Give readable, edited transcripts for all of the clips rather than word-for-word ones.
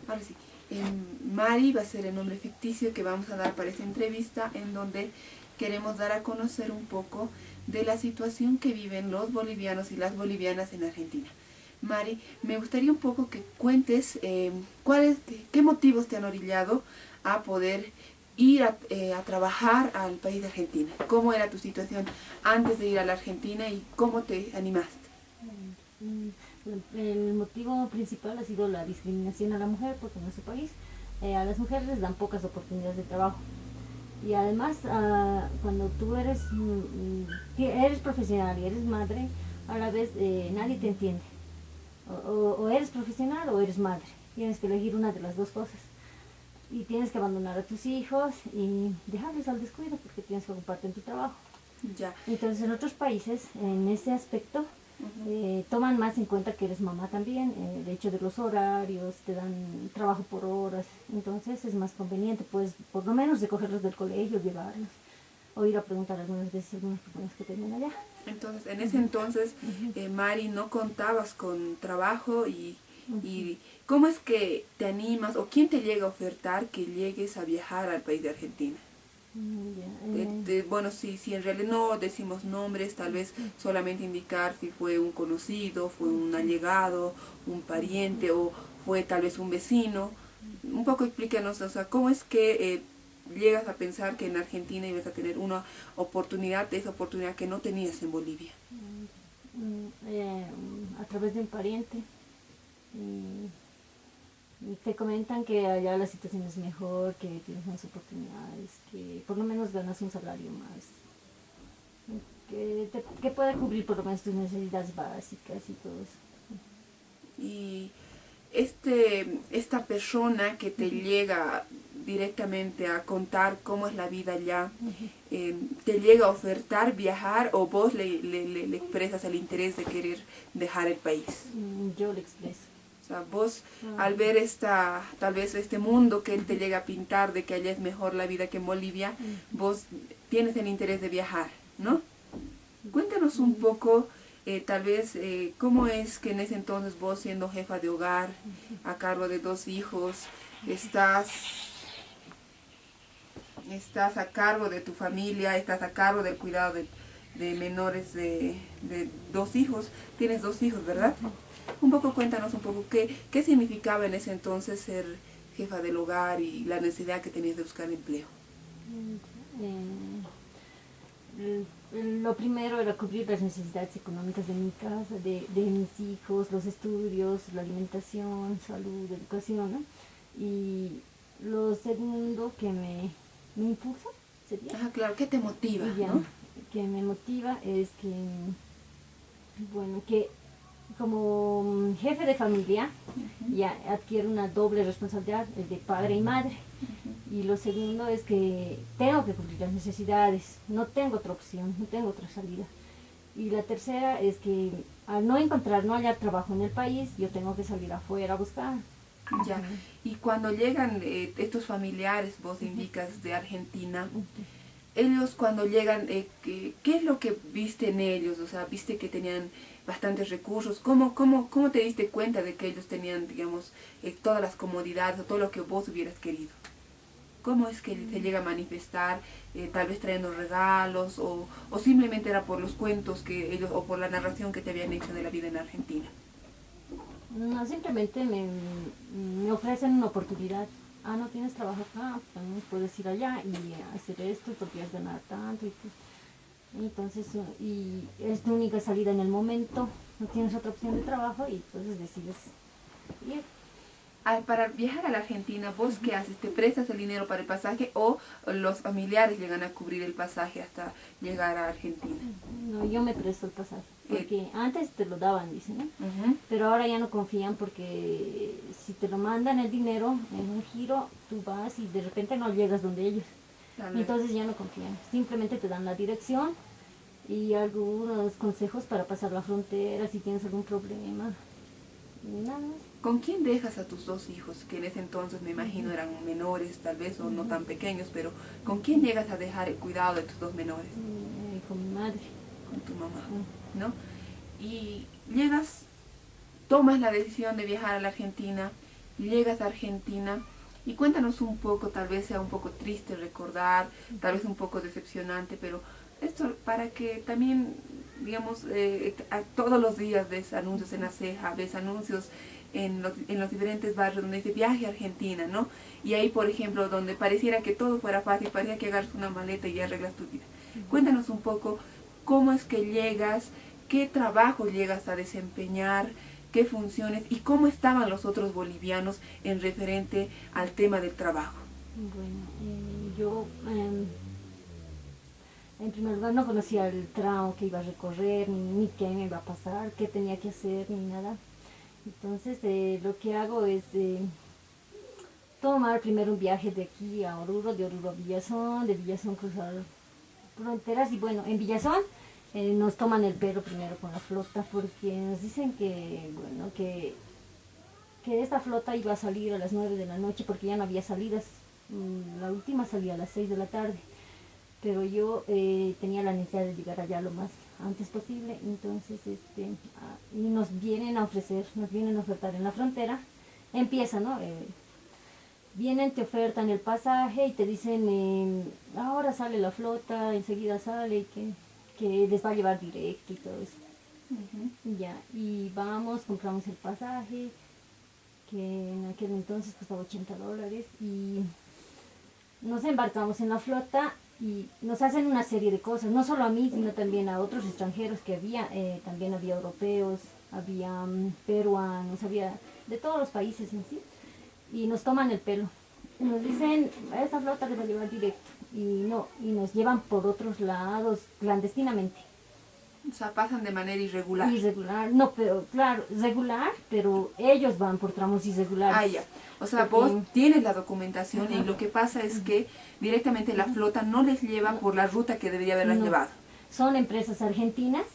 Ahora sí, Mari va a ser el nombre ficticio que vamos a dar para esta entrevista, en donde queremos dar a conocer un poco de la situación que viven los bolivianos y las bolivianas en Argentina. Mari, me gustaría un poco que cuentes qué motivos te han orillado a poder ir a trabajar al país de Argentina. ¿Cómo era tu situación antes de ir a la Argentina y cómo te animaste? El motivo principal ha sido la discriminación a la mujer, porque en nuestro país a las mujeres les dan pocas oportunidades de trabajo. Y además, cuando tú eres profesional y eres madre, a la vez nadie te entiende. O eres profesional o eres madre. Tienes que elegir una de las dos cosas. Y tienes que abandonar a tus hijos y dejarlos al descuido porque tienes que ocuparte en tu trabajo. Ya. Entonces, en otros países, en ese aspecto, toman más en cuenta que eres mamá también, el hecho de los horarios, te dan trabajo por horas, entonces es más conveniente, pues por lo menos recogerlos del colegio, llevarlos, o ir a preguntar algunas veces algunos problemas que tenían allá. Entonces, en ese entonces, Mari, no contabas con trabajo y ¿cómo es que te animas o quién te llega a ofertar que llegues a viajar al país de Argentina? Bueno, si en realidad no decimos nombres, tal vez solamente indicar si fue un conocido, fue un allegado, un pariente o fue tal vez un vecino. Un poco explícanos, o sea, ¿cómo es que llegas a pensar que en Argentina ibas a tener una oportunidad, esa oportunidad que no tenías en Bolivia? A través de un pariente. Y te comentan que allá la situación es mejor, que tienes más oportunidades, que por lo menos ganas un salario más, que puede cubrir por lo menos tus necesidades básicas y todo eso. Y esta persona que te llega directamente a contar cómo es la vida allá, te llega a ofertar viajar o vos le expresas el interés de querer dejar el país. Yo le expreso. O sea, vos al ver tal vez este mundo que él te llega a pintar de que allá es mejor la vida que en Bolivia, vos tienes el interés de viajar, ¿no? Cuéntanos un poco, tal vez, cómo es que en ese entonces vos, siendo jefa de hogar, a cargo de 2 hijos, estás a cargo de tu familia, estás a cargo del cuidado de menores de 2 hijos. Tienes 2 hijos, ¿verdad? Un poco cuéntanos un poco qué significaba en ese entonces ser jefa del hogar y la necesidad que tenías de buscar empleo. Lo primero era cubrir las necesidades económicas de mi casa, de mis hijos, los estudios, la alimentación, salud, educación, ¿no? Y lo segundo que me impulsa sería... Claro, ¿qué te motiva? Ya, ¿no? que me motiva es que, bueno, que como jefe de familia ya adquiere una doble responsabilidad, el de padre y madre. Y lo segundo es que tengo que cubrir las necesidades, no tengo otra opción, no tengo otra salida. Y la tercera es que al no hallar trabajo en el país, yo tengo que salir afuera a buscar. Ya, y cuando llegan estos familiares, vos indicas, de Argentina, ellos cuando llegan, ¿qué es lo que viste en ellos? O sea, viste que tenían bastantes recursos. ¿Cómo te diste cuenta de que ellos tenían, digamos, todas las comodidades o todo lo que vos hubieras querido? ¿Cómo es que se llega a manifestar, tal vez trayendo regalos o simplemente era por los cuentos que ellos o por la narración que te habían hecho de la vida en Argentina? No, simplemente me ofrecen una oportunidad. No tienes trabajo acá, pues puedes ir allá y hacer esto porque vas a ganar tanto. Entonces, y es tu única salida en el momento, no tienes otra opción de trabajo y entonces decides ir. Para viajar a la Argentina, ¿vos qué haces? ¿Te prestas el dinero para el pasaje o los familiares llegan a cubrir el pasaje hasta llegar a Argentina? No, yo me presto el pasaje, porque antes te lo daban, dicen, ¿no? Uh-huh. Pero ahora ya no confían porque si te lo mandan el dinero en un giro, tú vas y de repente no llegas donde ellos. Entonces ya no confían, simplemente te dan la dirección y algunos consejos para pasar la frontera si tienes algún problema. Nada más. ¿Con quién dejas a tus 2 hijos? Que en ese entonces me imagino eran menores tal vez o no tan pequeños, pero ¿con quién llegas a dejar el cuidado de tus 2 menores? Con mi madre. Con tu mamá, ¿no? Y llegas, tomas la decisión de viajar a la Argentina, llegas a Argentina y cuéntanos un poco, tal vez sea un poco triste recordar, tal vez un poco decepcionante, pero esto para que también, digamos, todos los días ves anuncios en la ceja, ves anuncios en los diferentes barrios donde dice viaje a Argentina, ¿no? Y ahí, por ejemplo, donde pareciera que todo fuera fácil, parecía que agarras una maleta y ya arreglas tu vida. Cuéntanos un poco cómo es que llegas, qué trabajo llegas a desempeñar, qué funciones y cómo estaban los otros bolivianos en referente al tema del trabajo. Bueno, yo en primer lugar no conocía el tramo que iba a recorrer, ni qué me iba a pasar, qué tenía que hacer, ni nada. Entonces lo que hago es tomar primero un viaje de aquí a Oruro, de Oruro a Villazón, de Villazón cruzar fronteras y bueno, en Villazón nos toman el pelo primero con la flota porque nos dicen que, bueno, que esta flota iba a salir a las 9 de la noche porque ya no había salidas. La última salía a las 6 de la tarde, pero yo tenía la necesidad de llegar allá lo más antes posible, entonces y nos vienen a ofertar en la frontera, empieza, ¿no? Vienen, te ofertan el pasaje y te dicen, ahora sale la flota, enseguida sale, que les va a llevar directo y todo eso. Ya, y vamos, compramos el pasaje, que en aquel entonces costaba $80, y nos embarcamos en la flota y nos hacen una serie de cosas, no solo a mí, sino también a otros extranjeros que había, también había europeos, había peruanos, había de todos los países en sí, y nos toman el pelo. Y nos dicen, a esta flota les va a llevar directo, y nos llevan por otros lados, clandestinamente. O sea, pasan de manera irregular. Irregular, no, pero claro, regular, pero ellos van por tramos irregulares. Ah, ya. O sea, vos tienes la documentación y lo que pasa es que directamente la flota no les lleva por la ruta que debería haberlas llevado. Son empresas argentinas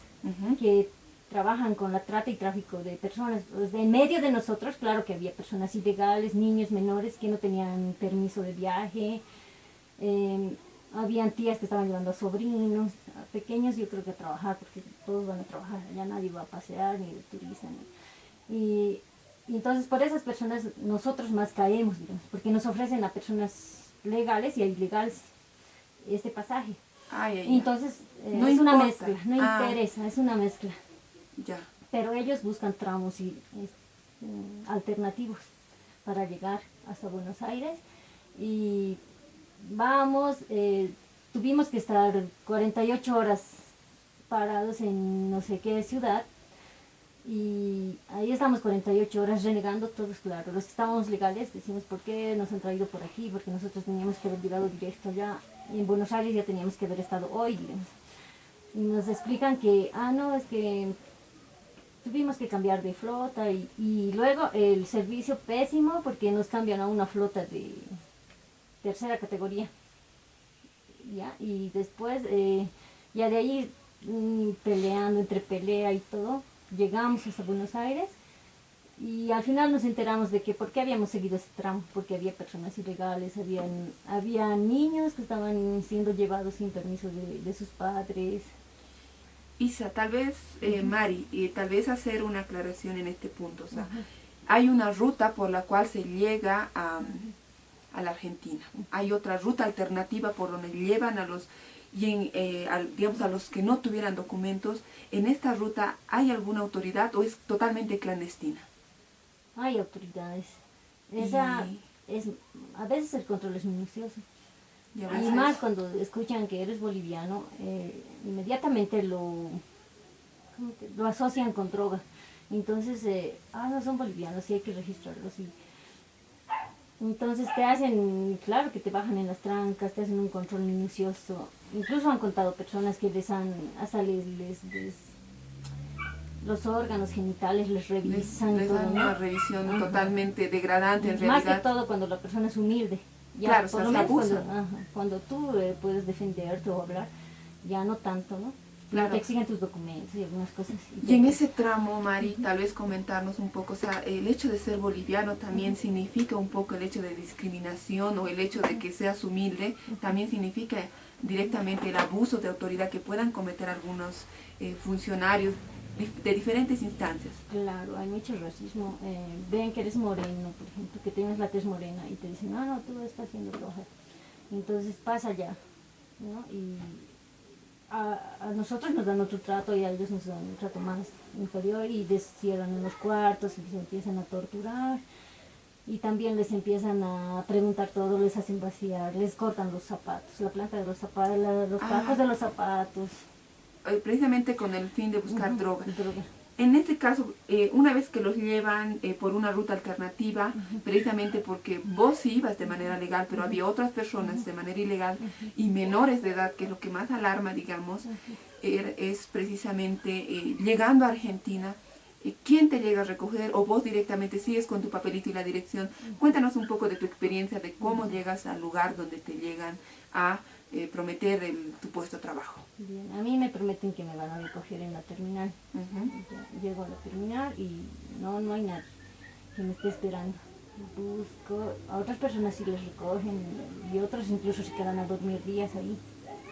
que trabajan con la trata y tráfico de personas. Pues en medio de nosotros, claro que había personas ilegales, niños menores que no tenían permiso de viaje. Habían tías que estaban llevando a sobrinos, a pequeños, yo creo que a trabajar, porque todos van a trabajar, ya nadie va a pasear ni de turista. Y entonces por esas personas nosotros más caemos, digamos, porque nos ofrecen a personas legales y a ilegales este pasaje. Entonces no es importa. Una mezcla, no interesa, es una mezcla. Ya. Pero ellos buscan tramos alternativos para llegar hasta Buenos Aires y vamos, tuvimos que estar 48 horas parados en no sé qué ciudad y ahí estamos 48 horas renegando todos, claro, los que estábamos legales decimos por qué nos han traído por aquí, porque nosotros teníamos que haber llegado directo allá y en Buenos Aires ya teníamos que haber estado hoy, digamos. Y nos explican que, no, es que tuvimos que cambiar de flota y luego el servicio pésimo porque nos cambian a una flota de tercera categoría, ¿ya? Y después, ya de ahí, peleando, entre pelea y todo, llegamos hasta Buenos Aires y al final nos enteramos de que por qué habíamos seguido ese tramo, porque había personas ilegales, había niños que estaban siendo llevados sin permiso de sus padres. Isa, tal vez, Mari, tal vez hacer una aclaración en este punto, o sea, hay una ruta por la cual se llega a la Argentina. Hay otra ruta alternativa por donde llevan a los, digamos, a los que no tuvieran documentos. ¿En esta ruta hay alguna autoridad o es totalmente clandestina? Hay autoridades. A veces el control es minucioso. Y más cuando escuchan que eres boliviano, inmediatamente lo asocian con droga. Entonces, no son bolivianos, sí hay que registrarlos. Entonces te hacen, claro que te bajan en las trancas, te hacen un control minucioso. Incluso han contado personas que hasta los órganos genitales les revisan. Les dan una revisión totalmente degradante en realidad. Más que todo cuando la persona es humilde. Ya, claro, por lo menos cuando tú puedes defenderte o hablar, ya no tanto, ¿no? Claro. Te exigen tus documentos y algunas cosas. Y en ese tramo, Mari, tal vez comentarnos un poco, o sea, el hecho de ser boliviano también significa un poco el hecho de discriminación o el hecho de que seas humilde, también significa directamente el abuso de autoridad que puedan cometer algunos funcionarios de diferentes instancias. Claro, hay mucho racismo. Ven que eres moreno, por ejemplo, que tienes la tez morena y te dicen, no, no, tú estás siendo roja. Entonces pasa ya, ¿no? Y a nosotros nos dan otro trato y a ellos nos dan un trato más inferior y cierran en los cuartos y se empiezan a torturar. Y también les empiezan a preguntar todo, les hacen vaciar, les cortan los zapatos, la planta de los zapatos, los tacos de los zapatos. Precisamente con el fin de buscar droga. Droga. En este caso, una vez que los llevan por una ruta alternativa, precisamente porque vos ibas de manera legal, pero había otras personas de manera ilegal y menores de edad, que es lo que más alarma, digamos, es precisamente llegando a Argentina, ¿quién te llega a recoger o vos directamente sigues con tu papelito y la dirección? Cuéntanos un poco de tu experiencia, de cómo llegas al lugar donde te llegan a prometer tu puesto de trabajo. Bien, a mí me prometen que me van a recoger en la terminal. Llego a la terminal y no hay nadie que me esté esperando. Busco, a otras personas sí les recogen y otros incluso se quedan a dormir días ahí.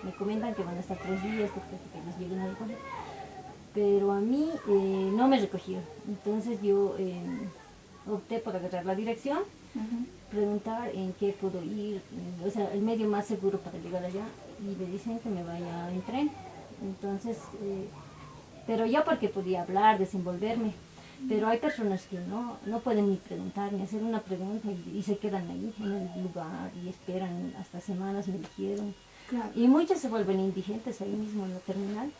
Me comentan que van a estar 3 días porque les lleguen a recoger. Pero a mí no me recogieron. Entonces yo opté por agarrar la dirección, preguntar en qué puedo ir, o sea, el medio más seguro para llegar allá, y me dicen que me vaya en tren. Entonces, pero yo porque podía hablar, desenvolverme, pero hay personas que no pueden ni preguntar, ni hacer una pregunta y se quedan ahí en el lugar y esperan hasta semanas, me dijeron. Claro. Y muchos se vuelven indigentes ahí mismo en la terminal.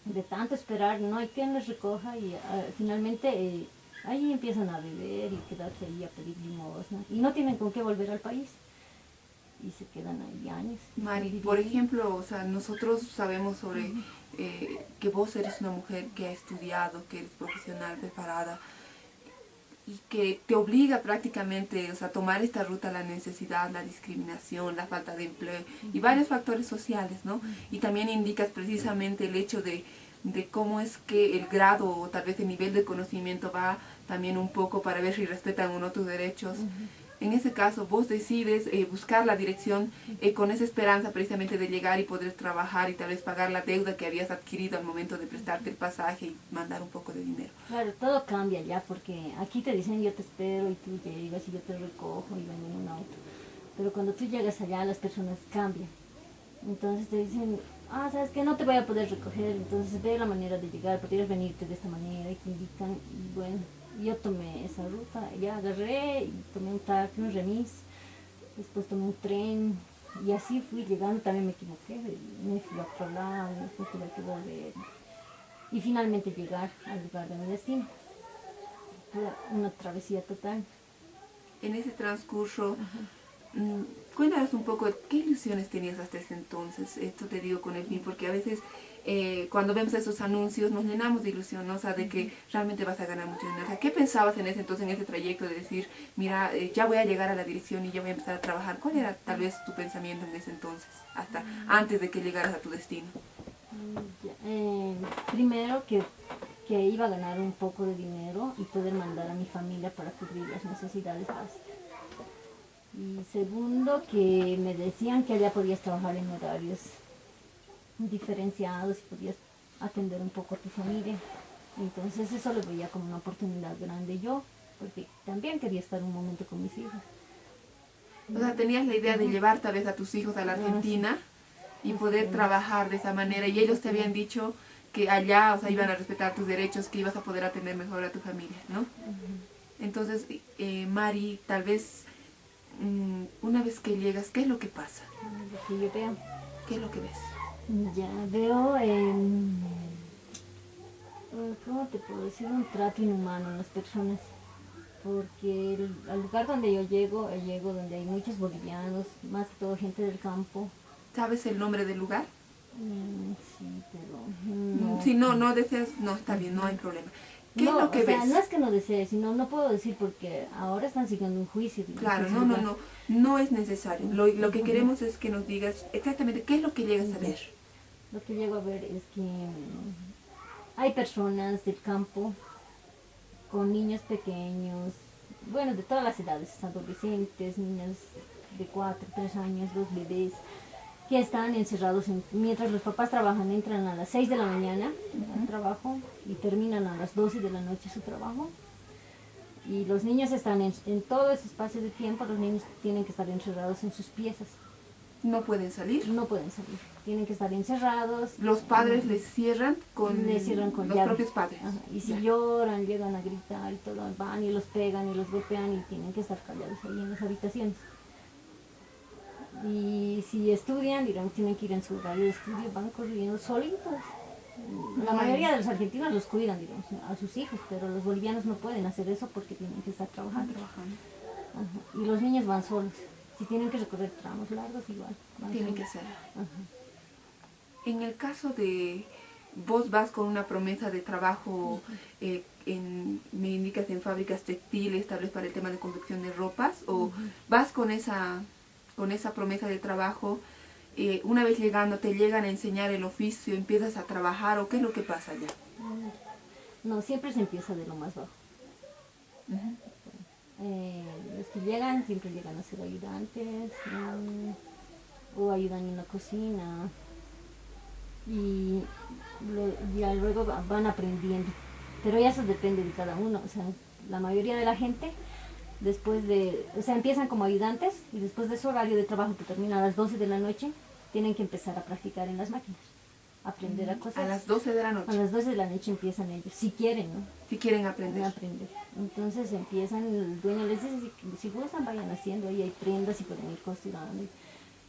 De tanto esperar, no hay quien les recoja y finalmente ahí empiezan a beber y quedarse ahí a pedir limosna y no tienen con qué volver al país y se quedan ahí años. Mari, por ejemplo, o sea, nosotros sabemos sobre que vos eres una mujer que ha estudiado, que eres profesional, preparada y que te obliga prácticamente, o sea, a tomar esta ruta la necesidad, la discriminación, la falta de empleo y varios factores sociales, ¿no? Y también indicas precisamente el hecho de cómo es que el grado o tal vez el nivel de conocimiento va también un poco para ver si respetan o no tus derechos. En ese caso, vos decides buscar la dirección con esa esperanza precisamente de llegar y poder trabajar y tal vez pagar la deuda que habías adquirido al momento de prestarte el pasaje y mandar un poco de dinero. Claro, todo cambia ya porque aquí te dicen yo te espero y tú llegas y yo te recojo y vengo en un auto. Pero cuando tú llegas allá las personas cambian. Entonces te dicen, sabes que no te voy a poder recoger, entonces ve la manera de llegar, podrías venirte de esta manera y te indican. Y bueno, yo tomé esa ruta, ya agarré y tomé un taxi, un remis, después tomé un tren y así fui llegando, también me equivoqué, me fui a otro lado, después tuve que volver y finalmente llegar al lugar de mi destino. Fue una travesía total. En ese transcurso, cuéntanos un poco qué ilusiones tenías hasta ese entonces. Esto te digo con el fin, porque a veces cuando vemos esos anuncios nos llenamos de ilusión, ¿no? O sea, de que realmente vas a ganar mucho dinero. O sea, ¿qué pensabas en ese entonces, en ese trayecto de decir, mira, ya voy a llegar a la dirección y ya voy a empezar a trabajar? ¿Cuál era tal vez tu pensamiento en ese entonces, hasta antes de que llegaras a tu destino? Primero que iba a ganar un poco de dinero y poder mandar a mi familia para cubrir las necesidades básicas. Y segundo, que me decían que allá podías trabajar en horarios diferenciados y podías atender un poco a tu familia. Entonces eso lo veía como una oportunidad grande yo, porque también quería estar un momento con mis hijos. O sea, tenías la idea de llevar tal vez a tus hijos a la Argentina y poder trabajar de esa manera, y ellos te habían dicho que allá, o sea, iban a respetar tus derechos, que ibas a poder atender mejor a tu familia, ¿no? Entonces, Mari, tal vez una vez que llegas, ¿qué es lo que pasa? Lo que yo veo. ¿Qué es lo que ves? Ya veo, ¿cómo te puedo decir? Un trato inhumano en las personas. Porque al lugar donde yo llego donde hay muchos bolivianos, más que todo gente del campo. ¿Sabes el nombre del lugar? Sí, pero no. Si no deseas, no, está bien, no hay problema. ¿Qué es lo que ves? No es que no desee, sino no puedo decir porque ahora están siguiendo un juicio. Claro, no es necesario. Lo que queremos es que nos digas exactamente qué es lo que llegas a ver. Lo que llego a ver es que hay personas del campo con niños pequeños, bueno, de todas las edades, adolescentes, niños de 4, 3 años, 2 bebés, que están encerrados, mientras los papás trabajan, entran a las 6 de la mañana al trabajo y terminan a las 12 de la noche su trabajo. Y los niños están en todo ese espacio de tiempo, los niños tienen que estar encerrados en sus piezas. ¿No pueden salir? No pueden salir, tienen que estar encerrados. Los padres les cierran con los llave. Propios padres. Ajá. Y si lloran, llegan a gritar y todo, van y los pegan y los golpean y tienen que estar callados ahí en las habitaciones. Y si estudian, digamos, tienen que ir en su horario de estudio, van corriendo solitos. La mayoría de los argentinos los cuidan, digamos, a sus hijos, pero los bolivianos no pueden hacer eso porque tienen que estar trabajando. Ajá. Y los niños van solos. Si tienen que recorrer tramos largos, igual. Tienen que ser. En el caso de vos vas con una promesa de trabajo, me indicas en fábricas textiles, tal vez para el tema de confección de ropas, o vas con esa promesa de trabajo, una vez llegando te llegan a enseñar el oficio, empiezas a trabajar, o qué es lo que pasa allá? No, siempre se empieza de lo más bajo. Los que llegan siempre llegan a ser ayudantes o ayudan en la cocina y ya luego van aprendiendo, pero ya eso depende de cada uno. O sea, la mayoría de la gente empiezan como ayudantes y después de su horario de trabajo que termina a las 12 de la noche tienen que empezar a practicar en las máquinas, aprender a coser. A las 12 de la noche. A las 12 de la noche empiezan ellos, si quieren, ¿no? Si quieren aprender. Entonces empiezan, el dueño les dice, si gustan vayan haciendo, ahí hay prendas y pueden ir costurando.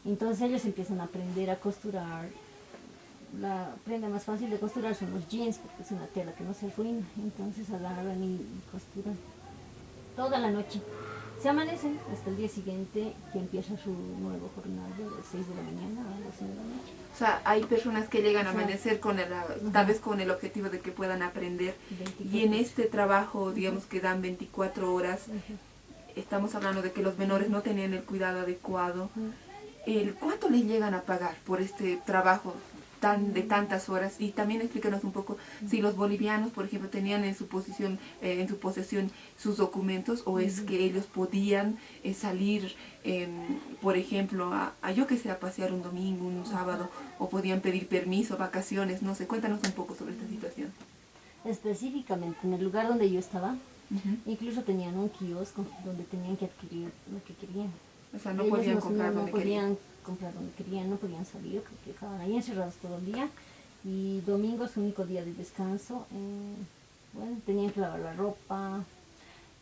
Entonces ellos empiezan a aprender a costurar. La prenda más fácil de costurar son los jeans, porque es una tela que no se arruina. Entonces agarran y costuran toda la noche. Se amanecen hasta el día siguiente, que empieza su nuevo jornal de las 6 de la mañana a las 12 de la noche. O sea, hay personas que llegan a amanecer con tal vez con el objetivo de que puedan aprender. 24. Y en este trabajo, digamos que dan 24 horas, estamos hablando de que los menores no tenían el cuidado adecuado. ¿Cuánto les llegan a pagar por este trabajo de tantas horas? Y también explícanos un poco si los bolivianos, por ejemplo, tenían en su posesión sus documentos, o es que ellos podían salir, por ejemplo, yo que sé, a pasear un domingo, un sábado, o podían pedir permiso, vacaciones, no sé. Cuéntanos un poco sobre esta situación. Específicamente en el lugar donde yo estaba, incluso tenían un kiosco donde tenían que adquirir lo que querían. O sea, no podían comprar donde querían. Comprar donde querían, no podían salir porque estaban ahí encerrados todo el día, y domingo es su único día de descanso. Bueno, tenían que lavar la ropa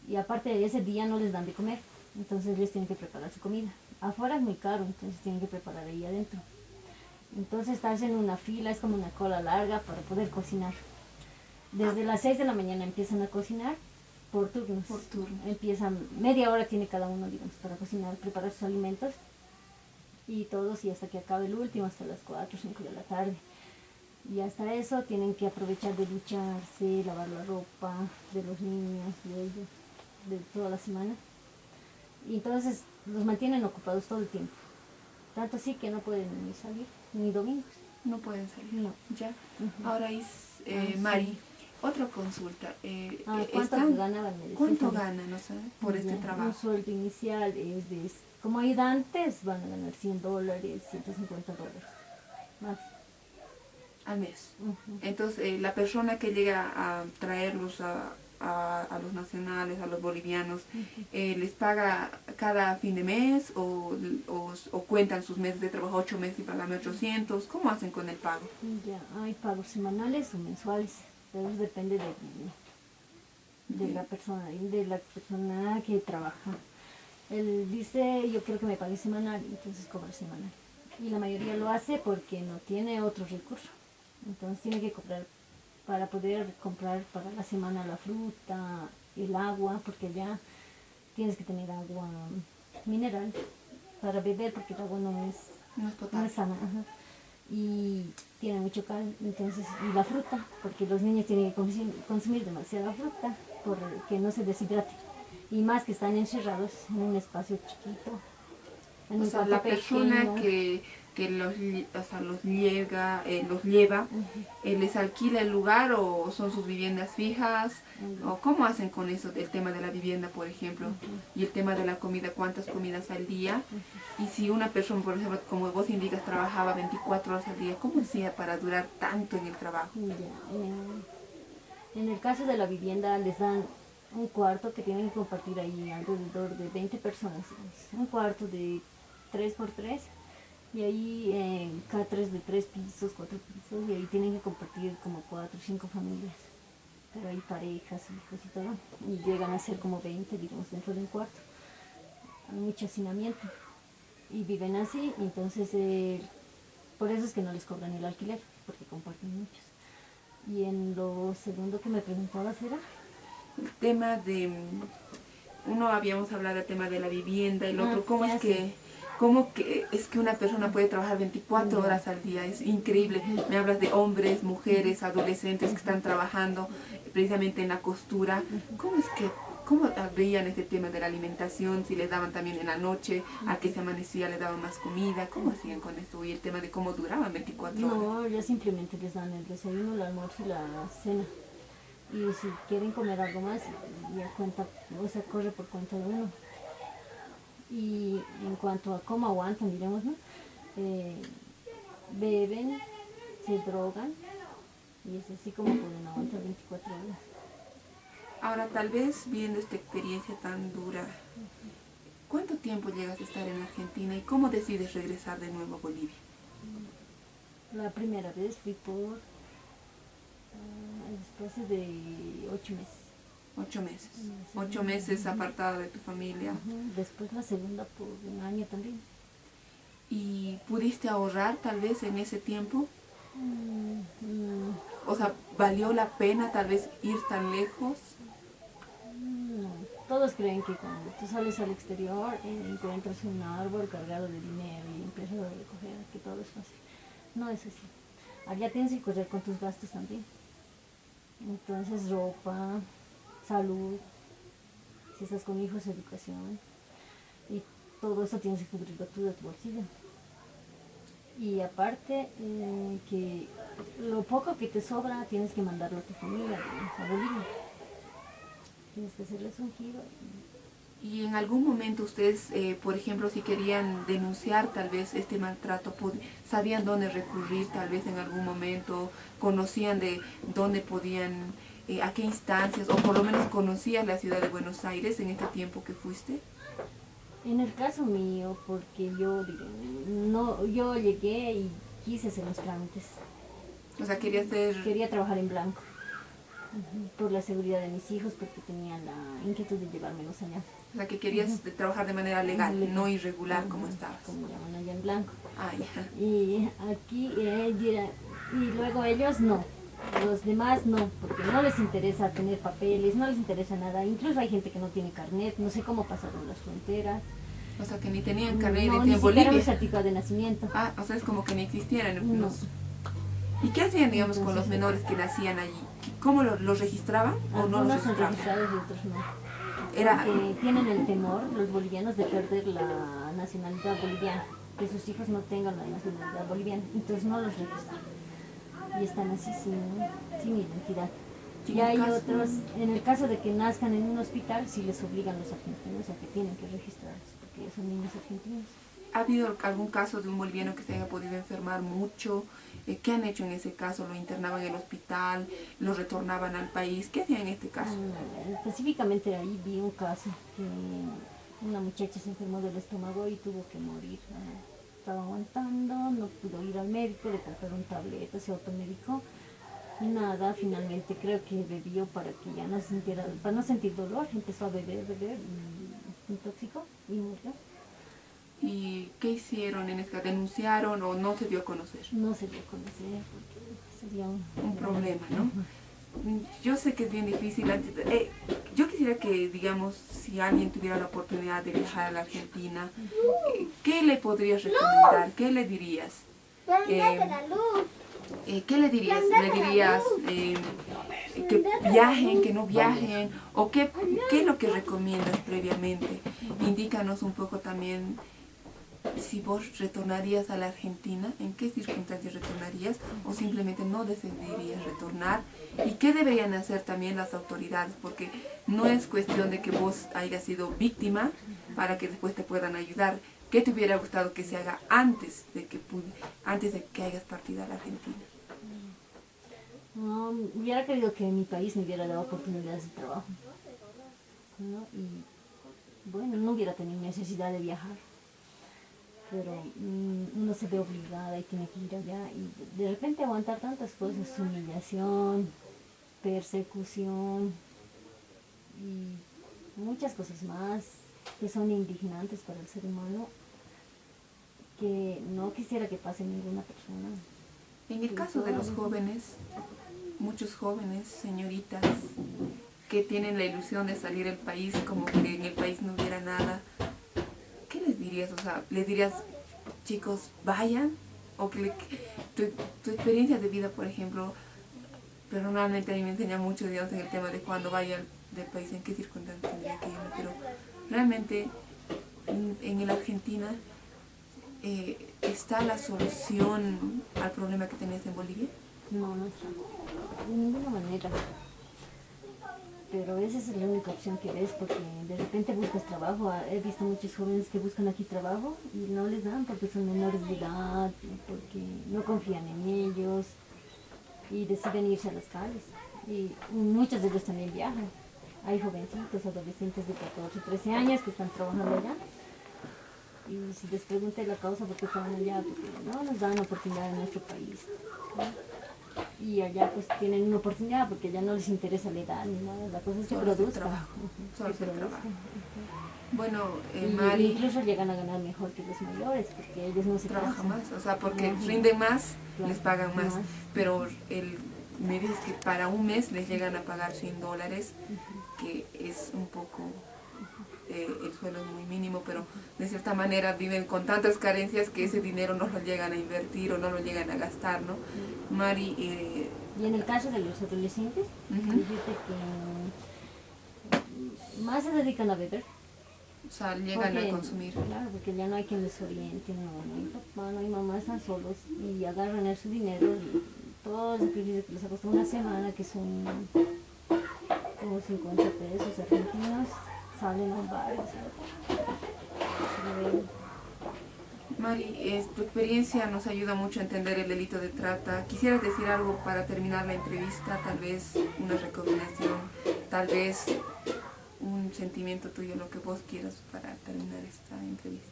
y aparte de ese día no les dan de comer, entonces ellos tienen que preparar su comida. Afuera es muy caro, entonces tienen que preparar ahí adentro. Entonces estarse en una fila es como una cola larga para poder cocinar. Desde las 6 de la mañana empiezan a cocinar por turnos. Por turnos. Empiezan, media hora tiene cada uno, digamos, para cocinar, preparar sus alimentos. Y todos, y hasta que acabe el último, hasta las 4 o 5 de la tarde. Y hasta eso tienen que aprovechar de ducharse, lavar la ropa de los niños, de ellos, de toda la semana. Y entonces los mantienen ocupados todo el tiempo. Tanto así que no pueden ni salir, ni domingos. No pueden salir. No. Ya. Ahora Mari, otra consulta. ¿Cuánto ganaban? ¿Cuánto ganan, no sé, por este trabajo? Un sueldo inicial es como ayudantes van a ganar $100, $150 más al mes. Entonces, la persona que llega a traerlos a los nacionales, a los bolivianos, ¿les paga cada fin de mes o cuentan sus meses de trabajo, 8 meses y pagan 800? ¿Cómo hacen con el pago? Ya, hay pagos semanales o mensuales, pero eso depende de la persona que trabaja. Él dice, yo quiero que me pague semanal, entonces cobra semanal. Y la mayoría lo hace porque no tiene otro recurso. Entonces tiene que cobrar para poder comprar para la semana la fruta, el agua, porque ya tienes que tener agua mineral para beber, porque el agua no es sana. Y tiene mucho cal, entonces, y la fruta, porque los niños tienen que consumir demasiada fruta porque no se deshidrate. Y más que están encerrados en un espacio chiquito. O sea, la persona que que o sea, los lleva, les alquila el lugar o son sus viviendas fijas, o cómo hacen con eso, el tema de la vivienda, por ejemplo, y el tema de la comida, cuántas comidas al día, y si una persona, por ejemplo, como vos indicas, trabajaba 24 horas al día, ¿cómo hacía para durar tanto en el trabajo? En el caso de la vivienda les dan un cuarto que tienen que compartir ahí alrededor de 20 personas, un cuarto de 3 por 3 y ahí catres de 3 pisos, 4 pisos y ahí tienen que compartir como 4 o 5 familias, pero hay parejas, hijos y todo, y llegan a ser como 20, digamos, dentro de un cuarto. Hay mucho hacinamiento y viven así, entonces por eso es que no les cobran el alquiler, porque comparten muchos. Y en lo segundo que me preguntabas era el tema de, uno habíamos hablado del tema de la vivienda, el otro, ¿cómo es que una persona puede trabajar 24 horas al día? Es increíble. Me hablas de hombres, mujeres, adolescentes que están trabajando precisamente en la costura. ¿Cómo veían este tema de la alimentación? Si les daban también en la noche, a que se amanecía le daban más comida, ¿cómo hacían con esto? Y el tema de cómo duraban 24 horas. No, ya simplemente les dan el desayuno, el almuerzo y la cena. Y si quieren comer algo más, ya cuenta, o sea, corre por cuenta de uno. Y en cuanto a cómo aguantan, diremos, ¿no? Beben, se drogan, y es así como pueden aguantar 24 horas. Ahora, tal vez viendo esta experiencia tan dura, ¿cuánto tiempo llegas a estar en Argentina y cómo decides regresar de nuevo a Bolivia? La primera vez fui por después de 8 meses. 8 meses. 8 meses apartada de tu familia. Después la segunda por 1 año también. ¿Y pudiste ahorrar tal vez en ese tiempo? O sea, ¿valió la pena tal vez ir tan lejos? No, todos creen que cuando tú sales al exterior encuentras un árbol cargado de dinero y empiezas a recoger, que todo es fácil. No es así. Allá tienes que correr con tus gastos también. Entonces, ropa, salud, si estás con hijos, educación, y todo eso tienes que cubrirlo tú de tu bolsillo. Y aparte, que lo poco que te sobra tienes que mandarlo a tu familia, a Bolivia. Tienes que hacerles un giro. Y en algún momento ustedes, por ejemplo, si querían denunciar tal vez este maltrato, sabían dónde recurrir tal vez en algún momento, conocían de dónde podían, a qué instancias, o por lo menos conocías la ciudad de Buenos Aires en este tiempo que fuiste. En el caso mío, porque yo llegué y quise hacer los trámites. O sea, quería trabajar en blanco. Por la seguridad de mis hijos, porque tenía la inquietud de llevármelos allá. O sea, que querías trabajar de manera legal, no irregular como estabas. Como llaman allá en blanco. Ah, ya. Y aquí, y luego ellos no. Los demás no, porque no les interesa tener papeles, no les interesa nada. Incluso hay gente que no tiene carnet, no sé cómo pasaron las fronteras. O sea, que ni tenían carnet no, en Bolivia. Ni siquiera un certificado de nacimiento. Ah, o sea, es como que ni existieran No. los... ¿Y qué hacían, digamos, con los menores que nacían allí? ¿Cómo los registraban o no los Algunos son registraban? registrados y otros no. Era... Porque tienen el temor, los bolivianos, de perder la nacionalidad boliviana, que sus hijos no tengan la nacionalidad boliviana, entonces no los registran. Y están así sin identidad. Y hay otros, en el caso de que nazcan en un hospital, sí les obligan los argentinos a que tienen que registrarse, porque ellos son niños argentinos. ¿Ha habido algún caso de un boliviano que se haya podido enfermar mucho? ¿Qué han hecho en ese caso? ¿Lo internaban en el hospital? ¿Lo retornaban al país? ¿Qué hacían en este caso? Específicamente ahí vi un caso que una muchacha se enfermó del estómago y tuvo que morir. Estaba aguantando, no pudo ir al médico, le compraron tabletas, se automedicó. Nada, finalmente creo que bebió para que ya no sintiera, para no sentir dolor, empezó a beber y se intoxicó y murió. ¿Y qué hicieron en este caso? ¿Denunciaron o no se dio a conocer? No se dio a conocer porque sería un problema, ¿no? Yo sé que es bien difícil. Yo quisiera que, digamos, si alguien tuviera la oportunidad de viajar a la Argentina, ¿qué le podrías recomendar? ¿Qué le dirías? ¿Qué le dirías? ¿Le dirías que viajen, que no viajen? ¿O qué es lo que recomiendas previamente? Indícanos un poco también si vos retornarías a la Argentina, en qué circunstancias retornarías o simplemente no decidirías retornar, y qué deberían hacer también las autoridades, porque no es cuestión de que vos hayas sido víctima para que después te puedan ayudar. ¿Qué te hubiera gustado que se haga antes de que hayas partido a la Argentina? No, hubiera querido que mi país me hubiera dado oportunidades de trabajo, ¿no? Y bueno, no hubiera tenido necesidad de viajar, pero uno se ve obligada y tiene que ir allá y de repente aguantar tantas cosas, humillación, persecución y muchas cosas más que son indignantes para el ser humano, que no quisiera que pase ninguna persona. En el caso de los jóvenes, muchos jóvenes, señoritas, que tienen la ilusión de salir del país como que en el país no hubiera nada, ¿qué les dirías? O sea, ¿les dirías, chicos, vayan? O que tu experiencia de vida, por ejemplo, personalmente a mí me enseña mucho, digamos, en el tema de cuando vaya del país, en qué circunstancias tendría que irme, pero realmente en la Argentina ¿está la solución al problema que tenés en Bolivia? No, no está, de ninguna manera. Pero esa es la única opción que ves, porque de repente buscas trabajo. He visto muchos jóvenes que buscan aquí trabajo y no les dan porque son menores de edad, porque no confían en ellos y deciden irse a las calles. Y muchos de ellos también viajan. Hay jovencitos, adolescentes de 14, 13 años que están trabajando allá. Y si les pregunté la causa por qué estaban allá, porque no nos dan oportunidad en nuestro país, ¿no? Y allá pues tienen una oportunidad porque allá no les interesa la edad ni nada, la cosa es que produzcan. Solo se trabaja. Bueno, Y Mari, incluso llegan a ganar mejor que los mayores porque ellos no se trabajan cansan. más, o sea, porque No, rinden más, claro, les pagan más, más. pero me dices que para un mes les llegan a pagar $100, que es un poco, el sueldo es muy mínimo, pero de cierta manera viven con tantas carencias que ese dinero no lo llegan a invertir o no lo llegan a gastar, ¿no? Mari, Y en el caso de los adolescentes, decirte que más se dedican a beber. o sea, llegan Porque, a consumir. claro, porque ya no hay quien les oriente, no hay papá, no hay mamá, están solos y agarran su dinero y todo el sacrificio que les ha costado una semana, que son como 50 pesos argentinos, salen a un bar. Mari, tu experiencia nos ayuda mucho a entender el delito de trata. ¿Quisieras decir algo para terminar la entrevista? Tal vez una recomendación, tal vez un sentimiento tuyo, lo que vos quieras para terminar esta entrevista.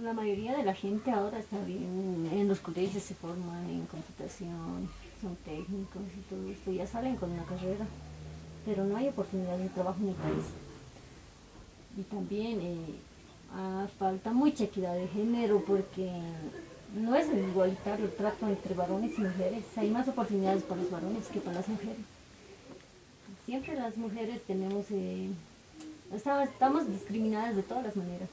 La mayoría de la gente ahora está bien, en los colegios se forman en computación, son técnicos y todo esto, ya salen con una carrera, pero no hay oportunidad de trabajo en el país. Y también falta mucha equidad de género porque no es igualitario el trato entre varones y mujeres, hay más oportunidades para los varones que para las mujeres. Siempre las mujeres estamos discriminadas de todas las maneras.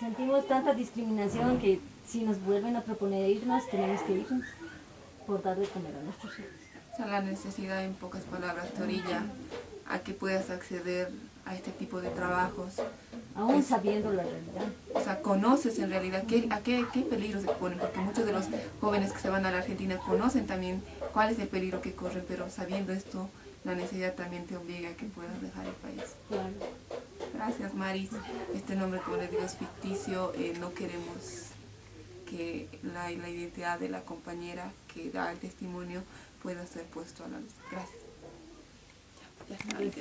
Sentimos tanta discriminación que si nos vuelven a proponer irnos, tenemos que irnos por dar de comer a nuestros hijos. O sea, la necesidad, en pocas palabras, te orilla a que puedas acceder a este tipo de trabajos. Aún sabiendo la realidad. O sea, conoces en realidad a qué peligro se ponen, porque muchos de los jóvenes que se van a la Argentina conocen también cuál es el peligro que corren, pero sabiendo esto, la necesidad también te obliga a que puedas dejar el país. Claro. Gracias, Maris. Este nombre, como les digo, es ficticio. No queremos que la identidad de la compañera que da el testimonio pueda ser puesto a la luz. Gracias. Ya está.